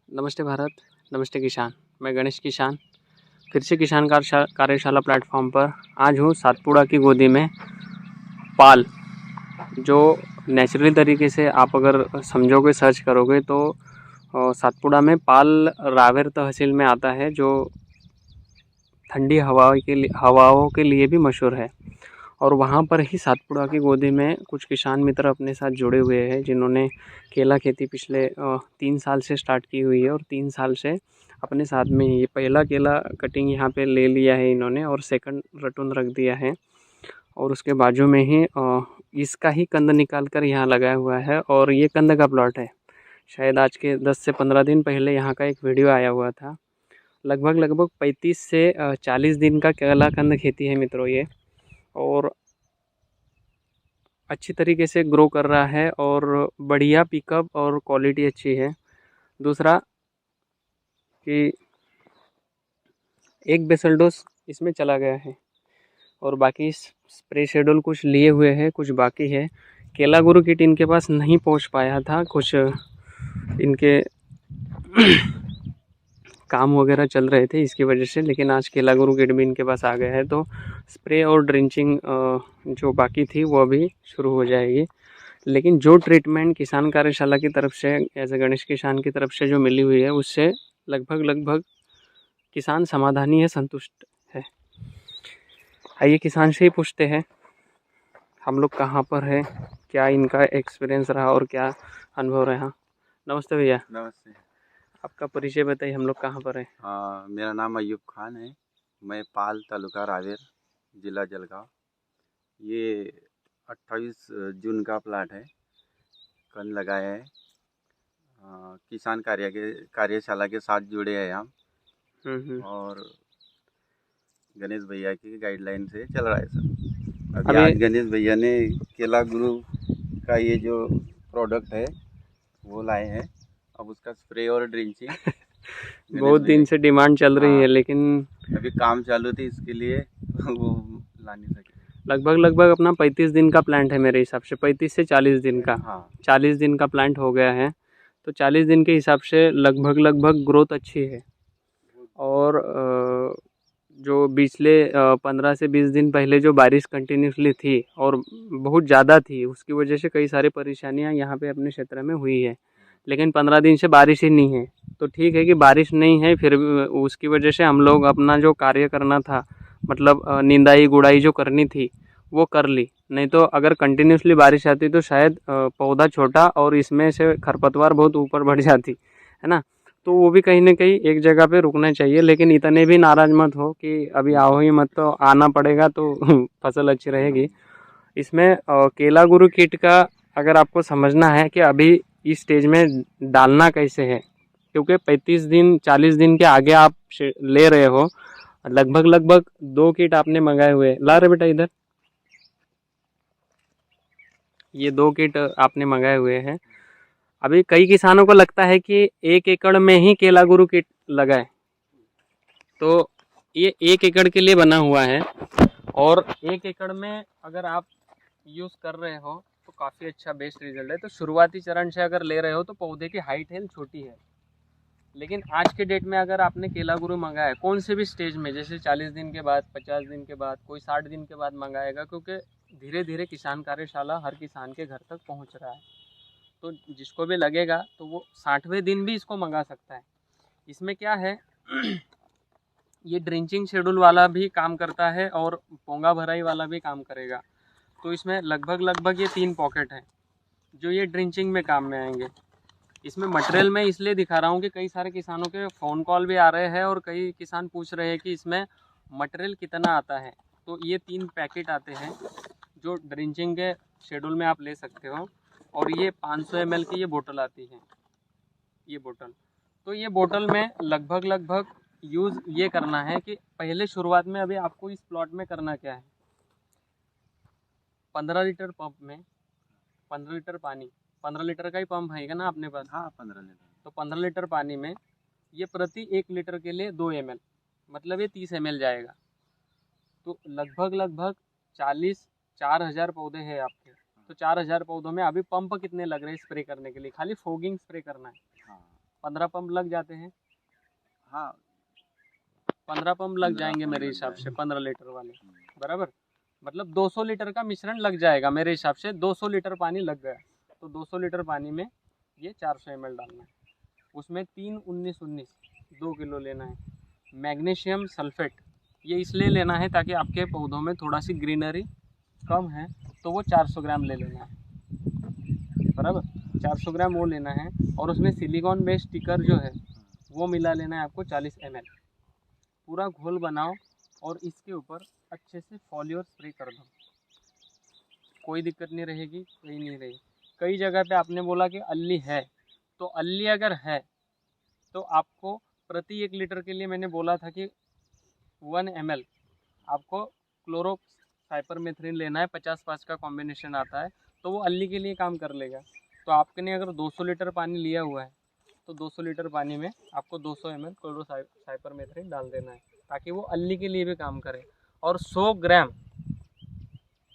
नमस्ते भारत, नमस्ते किसान। मैं गणेश किसान फिर से किसान कार्यशाला प्लेटफॉर्म पर आज हूँ सातपुड़ा की गोदी में। पाल जो नेचुरली तरीके से आप अगर समझोगे, सर्च करोगे तो सातपुड़ा में पाल रावेर तहसील में आता है, जो ठंडी हवाओं के लिए भी मशहूर है। और वहाँ पर ही सातपुड़ा की गोदी में कुछ किसान मित्र अपने साथ जुड़े हुए हैं, जिन्होंने केला खेती पिछले 3 साल से स्टार्ट की हुई है और 3 साल से अपने साथ में ही पहला केला कटिंग यहाँ पे ले लिया है इन्होंने, और सेकंड रटून रख दिया है। और उसके बाजू में ही इसका ही कंद निकाल कर यहाँ लगाया हुआ है, और ये कंद का प्लॉट है। शायद आज के 10 से 15 दिन पहले यहाँ का एक वीडियो आया हुआ था। लगभग 35 से 40 दिन का केला कंद खेती है मित्रों ये, और अच्छी तरीके से ग्रो कर रहा है और बढ़िया पिकअप और क्वालिटी अच्छी है। दूसरा कि एक बेसल डोज इसमें चला गया है, और बाकी स्प्रे शेड्यूल कुछ लिए हुए हैं, कुछ बाकी है। केला गुरु किट इनके पास नहीं पहुंच पाया था, कुछ इनके काम वगैरह चल रहे थे इसकी वजह से, लेकिन आज केला गुरु किट भी इनके पास आ गया है। तो स्प्रे और ड्रिंचिंग जो बाकी थी वो अभी शुरू हो जाएगी। लेकिन जो ट्रीटमेंट किसान कार्यशाला की तरफ से, एज ए गणेश किसान की तरफ से जो मिली हुई है, उससे लगभग किसान समाधानी है, संतुष्ट है। आइए किसान से ही पूछते हैं हम लोग कहाँ पर है, क्या इनका एक्सपीरियंस रहा और क्या अनुभव रहा। नमस्ते भैया। नमस्ते। आपका परिचय बताइए, हम लोग कहाँ पर है। मेरा नाम अयूब खान है। मैं पाल तालुका रावेर, ज़िला जलगांव। ये 28 जून का प्लाट है, कंद लगाया है। किसान कार्यशाला के साथ जुड़े हैं हम, और गणेश भैया की गाइडलाइन से चल रहा है सब। अभी आज गणेश भैया ने केला गुरु का ये जो प्रोडक्ट है वो लाए हैं। अब उसका स्प्रे और ड्रिंचिंग बहुत दिन से डिमांड चल रही है, लेकिन अभी काम चालू थी, इसके लिए वो ला नहीं सके। लगभग अपना 35 दिन का प्लांट है मेरे हिसाब से, 35 से 40 दिन का। हाँ, 40 दिन का प्लांट हो गया है, तो 40 दिन के हिसाब से लगभग ग्रोथ अच्छी है। और जो पिछले 15 से 20 दिन पहले जो बारिश कंटिन्यूसली थी और बहुत ज़्यादा थी, उसकी वजह से कई सारी परेशानियां यहाँ पे अपने क्षेत्र में हुई है। लेकिन 15 दिन से बारिश ही नहीं है, तो ठीक है कि बारिश नहीं है, फिर उसकी वजह से हम लोग अपना जो कार्य करना था, मतलब निंदाई गुड़ाई जो करनी थी वो कर ली। नहीं तो अगर कंटिन्यूसली बारिश आती तो शायद पौधा छोटा और इसमें से खरपतवार बहुत ऊपर बढ़ जाती है ना। तो वो भी कहीं ना कहीं एक जगह पे रुकना चाहिए, लेकिन इतने भी नाराज मत हो कि अभी आओ ही मत, तो आना पड़ेगा तो फसल अच्छी रहेगी। इसमें केला गुरु किट का अगर आपको समझना है कि अभी इस स्टेज में डालना कैसे है, क्योंकि 35 दिन 40 दिन के आगे आप ले रहे हो। लगभग 2 किट आपने मंगाए हुए, ला रहे बेटा इधर, ये 2 किट आपने मंगाए हुए हैं। अभी कई किसानों को लगता है कि 1 एकड़ में ही केला गुरु किट लगाए, तो ये 1 एकड़ के लिए बना हुआ है। और 1 एकड़ में अगर आप यूज़ कर रहे हो तो काफ़ी अच्छा बेस्ट रिजल्ट है। तो शुरुआती चरण से अगर ले रहे हो तो पौधे की हाइट है छोटी है, लेकिन आज के डेट में अगर आपने केला गुरु मंगाया कौन से भी स्टेज में, जैसे 40 दिन के बाद, 50 दिन के बाद, कोई 60 दिन के बाद मंगाएगा, क्योंकि धीरे धीरे किसान कार्यशाला हर किसान के घर तक पहुंच रहा है। तो जिसको भी लगेगा तो वो 60वें दिन भी इसको मंगा सकता है। इसमें क्या है ये ड्रिंचिंग शेड्यूल वाला भी काम करता है और पोंगा भराई वाला भी काम करेगा। तो इसमें लगभग ये 3 पॉकेट हैं जो ये ड्रिंचिंग में काम में आएंगे। इसमें मटेरियल मैं इसलिए दिखा रहा हूँ कि कई सारे किसानों के फ़ोन कॉल भी आ रहे हैं और कई किसान पूछ रहे हैं कि इसमें मटेरियल कितना आता है। तो ये 3 पैकेट आते हैं जो ड्रिंचिंग के शेड्यूल में आप ले सकते हो, और ये 500 ml की ये बोतल आती है, ये बोतल। तो ये बोतल में लगभग यूज़ ये करना है कि पहले शुरुआत में अभी आपको इस प्लॉट में करना क्या है, 15 लीटर पंप में 15 लीटर पानी, 15 लीटर का ही पंप है ना अपने पास। हाँ, 15 लीटर। तो 15 लीटर पानी में ये प्रति 1 लीटर के लिए 2 ml, मतलब ये 30 ml जाएगा। तो लगभग 4,000 पौधे हैं आपके। तो 4,000 पौधों में अभी पंप कितने लग रहे हैं स्प्रे करने के लिए, खाली फोगिंग स्प्रे करना है। हाँ, 15 पंप लग जाते हैं, हाँ 15 पंप लग 15 जाएंगे पंप मेरे लग हिसाब से, जाएंगे। 15 लीटर वाले, बराबर। मतलब 200 लीटर का मिश्रण लग जाएगा मेरे हिसाब से। 200 लीटर पानी लग गया तो 200 लीटर पानी में ये 400 ml डालना है। उसमें 3-19-19 2 किलो लेना है। मैग्नीशियम सल्फेट ये इसलिए लेना है ताकि आपके पौधों में थोड़ा सी ग्रीनरी कम है, तो वो 400 ग्राम ले लेना है, बराबर। 400 ग्राम वो लेना है। और उसमें सिलिकॉन बेस्ड स्टिकर जो है वो मिला लेना है आपको 40 ml। पूरा घोल बनाओ और इसके ऊपर अच्छे से फॉलियोर स्प्रे कर दो, कोई दिक्कत नहीं रहेगी, कोई नहीं रहेगी। कई जगह पे आपने बोला कि अल्ली है, तो अल्ली अगर है तो आपको प्रति 1 लीटर के लिए मैंने बोला था कि 1 ml आपको क्लोरोसाइपरमेथ्रिन लेना है। 50-5 का कॉम्बिनेशन आता है, तो वो अल्ली के लिए काम कर लेगा। तो आपने अगर 200 लीटर पानी लिया हुआ है तो 200 लीटर पानी में आपको 200 ml क्लोरोसाइपरमेथ्रिन डाल देना है, ताकि वो अल्ली के लिए भी काम करे। और 100 ग्राम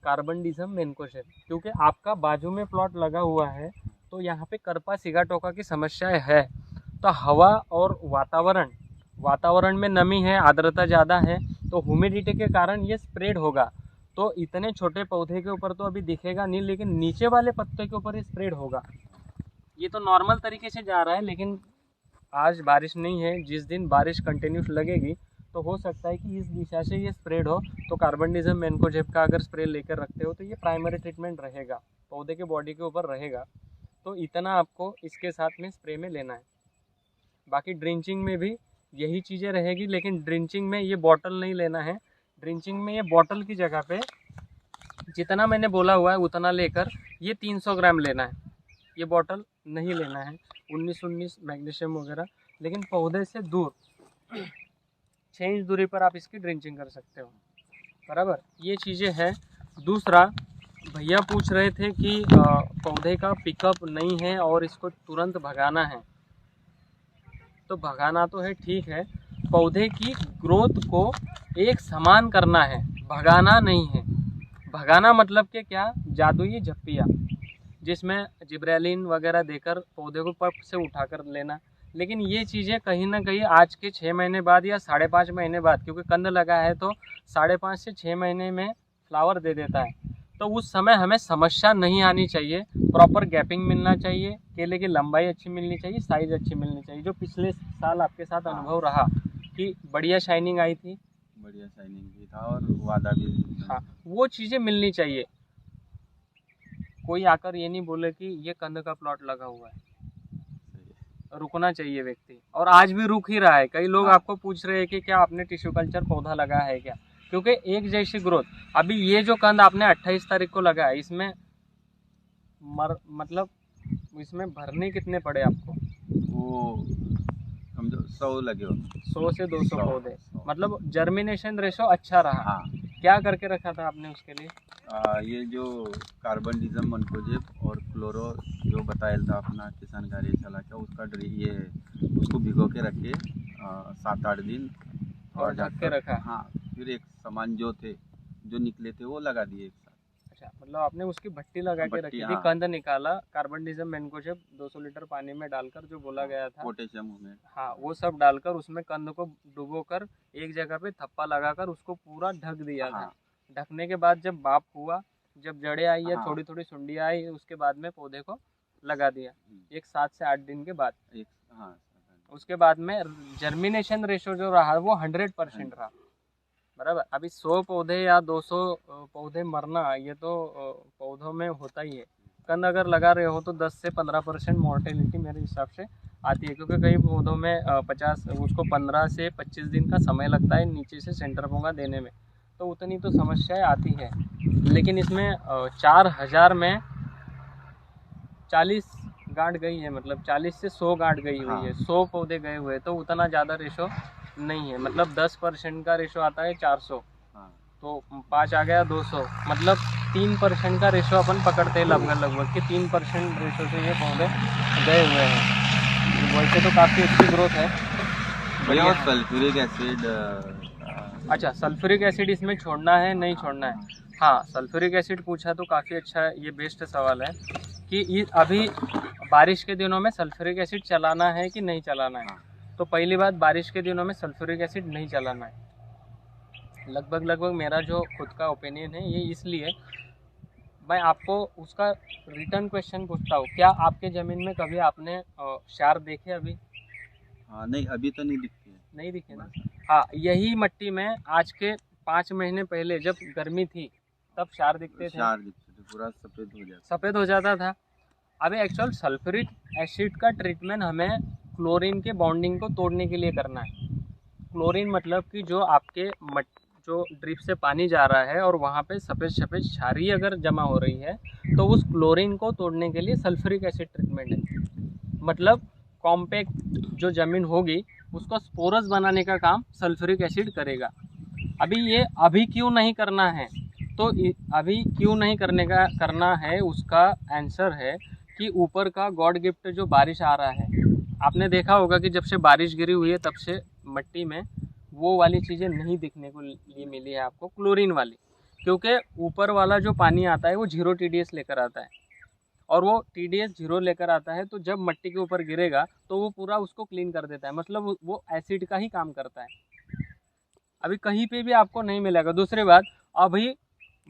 कार्बनडिज़म मैनकोजेब, क्योंकि आपका बाजू में प्लॉट लगा हुआ है तो यहाँ पे करपा सिगाटोका की समस्या है। तो हवा और वातावरण में नमी है, आर्द्रता ज़्यादा है, तो ह्यूमिडिटी के कारण ये स्प्रेड होगा। तो इतने छोटे पौधे के ऊपर तो अभी दिखेगा नहीं, लेकिन नीचे वाले पत्ते के ऊपर ये स्प्रेड होगा। ये तो नॉर्मल तरीके से जा रहा है, लेकिन आज बारिश नहीं है। जिस दिन बारिश कंटिन्यूस लगेगी तो हो सकता है कि इस दिशा से ये स्प्रेड हो। तो कार्बनडिज़म मैनकोजेब का अगर स्प्रे लेकर रखते हो तो ये प्राइमरी ट्रीटमेंट रहेगा, पौधे के बॉडी के ऊपर रहेगा। तो इतना आपको इसके साथ में स्प्रे में लेना है। बाकी ड्रिंचिंग में भी यही चीज़ें रहेगी, लेकिन ड्रिंचिंग में ये बॉटल नहीं लेना है। ड्रिंचिंग में ये बॉटल की जगह पे जितना मैंने बोला हुआ है उतना लेकर ये 300 ग्राम लेना है। ये बॉटल नहीं लेना है 19-19 मैग्नीशियम वगैरह, लेकिन पौधे से दूर 6 इंच दूरी पर आप इसकी ड्रिंचिंग कर सकते हो, बराबर। ये चीज़ें हैं। दूसरा, भैया पूछ रहे थे कि पौधे का पिकअप नहीं है और इसको तुरंत भगाना है। तो भगाना तो है, ठीक है, पौधे की ग्रोथ को एक समान करना है, भगाना नहीं है। भगाना मतलब कि क्या, जादुई झप्पियाँ जिसमें जिब्रेलिन वगैरह देकर पौधे को पप से उठाकर लेना। लेकिन ये चीज़ें कहीं ना कहीं आज के 6 महीने बाद या 5.5 महीने बाद, क्योंकि कंद लगा है तो 5.5 से 6 महीने में फ्लावर दे देता है, तो उस समय हमें समस्या नहीं आनी चाहिए। प्रॉपर गैपिंग मिलना चाहिए, केले की लंबाई अच्छी मिलनी चाहिए, साइज़ अच्छी मिलनी चाहिए। जो पिछले साल आपके साथ अनुभव रहा कि बढ़िया शाइनिंग आई थी, बढ़िया शाइनिंग भी था और वादा भी। हाँ, वो चीज़ें मिलनी चाहिए। कोई आकर ये नहीं बोले कि ये कंद का प्लॉट लगा हुआ है, रुकना चाहिए व्यक्ति। और आज भी रुक ही रहा है। कई लोग आपको पूछ रहे हैं कि क्या आपने टिश्यू कल्चर पौधा लगा है क्या, क्योंकि एक जैसी ग्रोथ। अभी ये जो कंद आपने 28 तारीख को लगा है, इसमें मतलब इसमें भरने कितने पड़े आपको? वो समझो 100 लगे हो, 100 से 200 पौधे, 100। मतलब जर्मिनेशन रेशो अच्छा रहा। हाँ, क्या करके रखा था आपने उसके लिए? ये जो कार्बनडिज़म मैनकोजेब और क्लोरो जो बताया था अपना किसान कार्यशाला का, उसका ये उसको भिगो के रखे 7-8 दिन और ढक के रखा। हाँ, फिर एक सामान जो थे जो निकले थे वो लगा दिए एक साथ। अच्छा, मतलब आपने उसकी भट्टी लगा के रखी थी, हाँ। कंद निकाला, कार्बनडिज़म मैनकोजेब 200 लीटर पानी में डालकर जो बोला गया था, पोटेशियम में, हाँ, वो सब डालकर उसमें कंद को डुबोकर एक जगह पे थप्पा लगाकर उसको पूरा ढक दिया था। हाँ। ढकने के बाद जब बाप हुआ, जब जड़ें आई या हाँ। थोड़ी थोड़ी सुंडियाँ आई, उसके बाद में पौधे को लगा दिया एक 7 से 8 दिन के बाद। हाँ, उसके बाद में जर्मिनेशन रेशो जो रहा वो 100% रहा, बराबर। अभी 100 पौधे या 200 पौधे मरना ये तो पौधों में होता ही है। कंद अगर लगा रहे हो तो 10 से 15% मॉर्टेलिटी मेरे हिसाब से आती है, क्योंकि कई पौधों में 15 से 25 दिन का समय लगता है नीचे से सेंटर पोंगा देने में, तो उतनी तो समस्याएं आती है। लेकिन इसमें 4000 में 40 गांठ गई है, मतलब 40 से 100 गांठ गई हुई है, 100 पौधे गए हुए, तो उतना ज़्यादा रेशो नहीं है। मतलब 10% का रेशो आता है 400, तो 5 आ गया 200, मतलब 3% का रेशो अपन पकड़ते हैं लगभग कि 3% रेशो से ये पौधे गए हुए हैं। वैसे तो काफ़ी अच्छी ग्रोथ है। बढ़िया। सल्फ्यूरिक एसिड, अच्छा, सल्फ्यूरिक एसिड इसमें छोड़ना है नहीं छोड़ना है? हाँ, सल्फ्यूरिक एसिड पूछा तो काफ़ी अच्छा है, ये बेस्ट सवाल है कि अभी बारिश के दिनों में सल्फ्यूरिक एसिड चलाना है कि नहीं चलाना है? हाँ। तो पहली बात, बारिश के दिनों में सल्फ्यूरिक एसिड नहीं चलाना है। लगभग मेरा जो खुद का ओपिनियन है ये इसलिए, मैं आपको उसका रिटर्न क्वेश्चन पूछता हूँ, क्या आपके ज़मीन में कभी आपने क्षार देखे अभी? हाँ नहीं, अभी तो नहीं दिखती है। नहीं दिखे ना? हाँ, यही मट्टी में आज के 5 महीने पहले जब गर्मी थी तब क्षार दिखते थे, क्षार दिखते थे, पूरा सफ़ेद हो जाता था। अभी एक्चुअल सल्फ्यूरिक एसिड का ट्रीटमेंट हमें क्लोरीन के बॉन्डिंग को तोड़ने के लिए करना है। क्लोरीन मतलब कि जो आपके जो ड्रिप से पानी जा रहा है और वहाँ पे सफ़ेद सफ़ेद क्षारीय अगर जमा हो रही है तो उस क्लोरीन को तोड़ने के लिए सल्फ्यूरिक एसिड ट्रीटमेंट है। मतलब कॉम्पैक्ट जो ज़मीन होगी उसको स्पोरस बनाने का काम सल्फ्यूरिक एसिड करेगा। अभी क्यों नहीं करना है? तो अभी क्यों नहीं करना है, उसका आंसर है कि ऊपर का गॉड गिफ्ट जो बारिश आ रहा है, आपने देखा होगा कि जब से बारिश गिरी हुई है तब से मट्टी में वो वाली चीज़ें नहीं दिखने को लिए मिली है आपको, क्लोरीन वाली। क्योंकि ऊपर वाला जो पानी आता है वो 0 TDS लेकर आता है, और वो TDS 0 लेकर आता है तो जब मट्टी के ऊपर गिरेगा तो वो पूरा उसको क्लीन कर देता है, मतलब वो एसिड का ही काम करता है। अभी कहीं पे भी आपको नहीं मिलेगा। दूसरी बात, अभी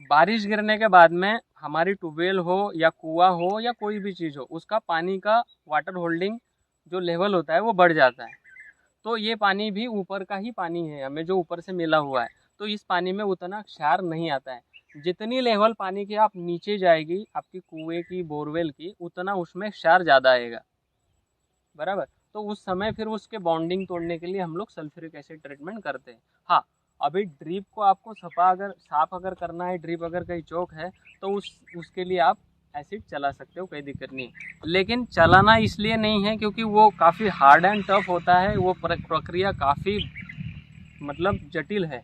बारिश गिरने के बाद में हमारी ट्यूबवेल हो या कुआं हो या कोई भी चीज़ हो, उसका पानी का वाटर होल्डिंग जो लेवल होता है वो बढ़ जाता है। तो ये पानी भी ऊपर का ही पानी है, हमें जो ऊपर से मिला हुआ है, तो इस पानी में उतना क्षार नहीं आता है। जितनी लेवल पानी की आप नीचे जाएगी आपकी कुएं की, बोरवेल की, उतना उसमें क्षार ज़्यादा आएगा, बराबर। तो उस समय फिर उसके बॉन्डिंग तोड़ने के लिए हम लोग सल्फ्यूरिक एसिड ट्रीटमेंट करते हैं। हाँ, अभी ड्रिप को आपको साफ अगर करना है, ड्रिप अगर कहीं चौक है तो उसके लिए आप एसिड चला सकते हो, कोई दिक्कत नहीं है। लेकिन चलाना इसलिए नहीं है क्योंकि वो काफ़ी हार्ड एंड टफ होता है, वो प्रक्रिया काफ़ी मतलब जटिल है।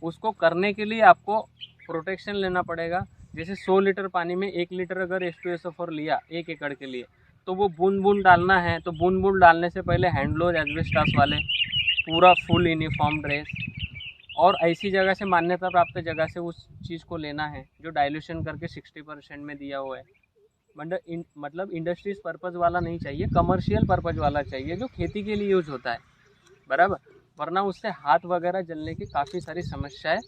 उसको करने के लिए आपको प्रोटेक्शन लेना पड़ेगा। जैसे 100 लीटर पानी में 1 लीटर अगर H2SO4 लिया 1 एकड़ के लिए, तो वो बूंद बूंद डालना है, तो बूंद बूंद डालने से पहले हैंड ग्लोव एस्बेस्टॉस वाले, पूरा फुल यूनिफॉर्म ड्रेस, और ऐसी जगह से, मान्यता प्राप्त जगह से उस चीज़ को लेना है जो डाइल्यूशन करके 60% में दिया हुआ है। मतलब इंडस्ट्रीज पर्पज़ वाला नहीं चाहिए, कमर्शियल पर्पज़ वाला चाहिए जो खेती के लिए यूज़ होता है, बराबर। वरना उससे हाथ वगैरह जलने की काफ़ी सारी समस्याएं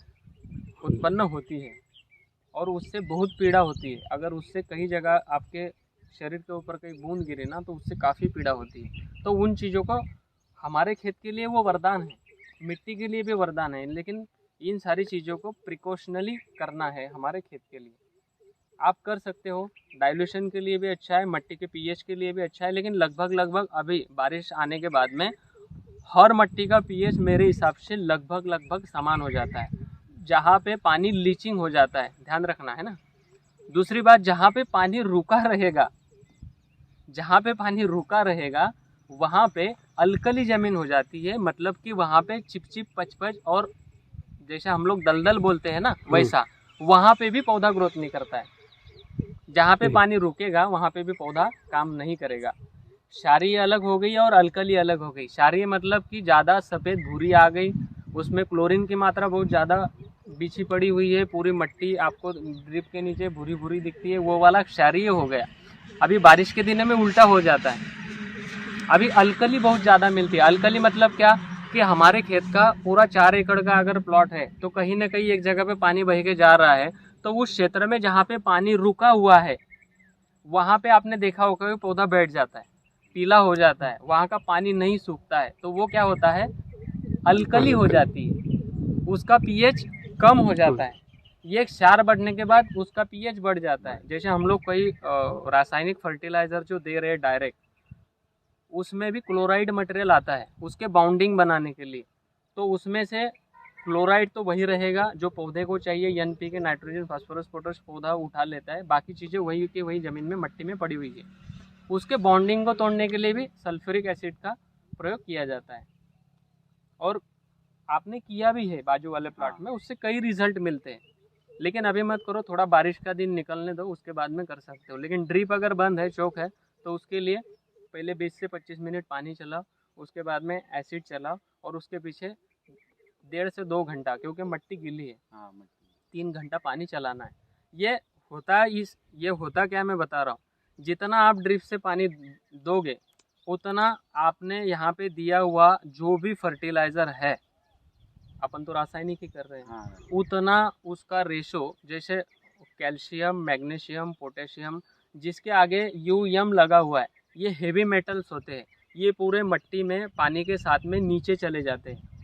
उत्पन्न होती है और उससे बहुत पीड़ा होती है। अगर उससे कहीं जगह आपके शरीर के ऊपर कहीं बूंद गिरे ना तो उससे काफ़ी पीड़ा होती है। तो उन चीज़ों को, हमारे खेत के लिए वो वरदान है, मिट्टी के लिए भी वरदान है, लेकिन इन सारी चीज़ों को प्रिकॉशनली करना है हमारे खेत के लिए। आप कर सकते हो, डाइल्यूशन के लिए भी अच्छा है, मट्टी के पीएच के लिए भी अच्छा है, लेकिन लगभग अभी बारिश आने के बाद में हर मट्टी का पीएच मेरे हिसाब से लगभग समान हो जाता है। जहाँ पे पानी लीचिंग हो जाता है, ध्यान रखना है ना। दूसरी बात, जहाँ पे पानी रुका रहेगा वहाँ पे अल्कली ज़मीन हो जाती है, मतलब कि वहाँ पे चिपचिप पचपच और जैसे हम लोग दलदल बोलते हैं ना, वैसा वहाँ पे भी पौधा ग्रोथ नहीं करता है। जहाँ पे पानी रुकेगा वहाँ पे भी पौधा काम नहीं करेगा। क्षारीय अलग हो गई और अल्कली अलग हो गई। क्षारीय मतलब कि ज़्यादा सफ़ेद भूरी आ गई, उसमें क्लोरीन की मात्रा बहुत ज़्यादा बिछी पड़ी हुई है, पूरी मट्टी आपको ड्रिप के नीचे भूरी भूरी दिखती है, वो वाला क्षारीय हो गया। अभी बारिश के दिनों में उल्टा हो जाता है। अभी अल्कली बहुत ज़्यादा मिलती है। अल्कली मतलब क्या कि हमारे खेत का पूरा 4 एकड़ का अगर प्लॉट है तो कहीं ना कहीं एक जगह पे पानी बह के जा रहा है, तो उस क्षेत्र में जहाँ पे पानी रुका हुआ है वहाँ पे आपने देखा होगा कि पौधा बैठ जाता है, पीला हो जाता है, वहाँ का पानी नहीं सूखता है, तो वो क्या होता है, अल्कली हो जाती है, उसका पीएच कम हो जाता है। ये क्षार बढ़ने के बाद उसका पीएच बढ़ जाता है। जैसे हम लोग कई रासायनिक फर्टिलाइज़र जो दे रहे हैं डायरेक्ट, उसमें भी क्लोराइड मटेरियल आता है उसके बाउंडिंग बनाने के लिए, तो उसमें से क्लोराइड तो वही रहेगा जो पौधे को चाहिए, NPK, नाइट्रोजन, फास्फोरस, पोटाश पौधा उठा लेता है, बाकी चीज़ें वही की वही ज़मीन में मट्टी में पड़ी हुई है। उसके बॉन्डिंग को तोड़ने के लिए भी सल्फ्यूरिक एसिड का प्रयोग किया जाता है, और आपने किया भी है बाजू वाले प्लॉट में, उससे कई रिजल्ट मिलते हैं। लेकिन अभी मत करो, थोड़ा बारिश का दिन निकलने दो, उसके बाद में कर सकते हो। लेकिन ड्रिप अगर बंद है, चौक है, तो उसके लिए पहले 20 से 25 मिनट पानी चलाओ, उसके बाद में एसिड चलाओ, और उसके पीछे 1.5 से 2 घंटा, क्योंकि मट्टी गीली है, 3 घंटा पानी चलाना है। ये होता क्या मैं बता रहा हूँ, जितना आप ड्रिप से पानी दोगे उतना आपने यहाँ पे दिया हुआ जो भी फर्टिलाइज़र है, अपन तो रासायनिक ही कर रहे हैं, हाँ उतना उसका रेशो, जैसे कैल्शियम, मैग्नीशियम, पोटेशियम, जिसके आगे यूएम लगा हुआ है, ये हेवी मेटल्स होते हैं, ये पूरे मिट्टी में पानी के साथ में नीचे चले जाते हैं।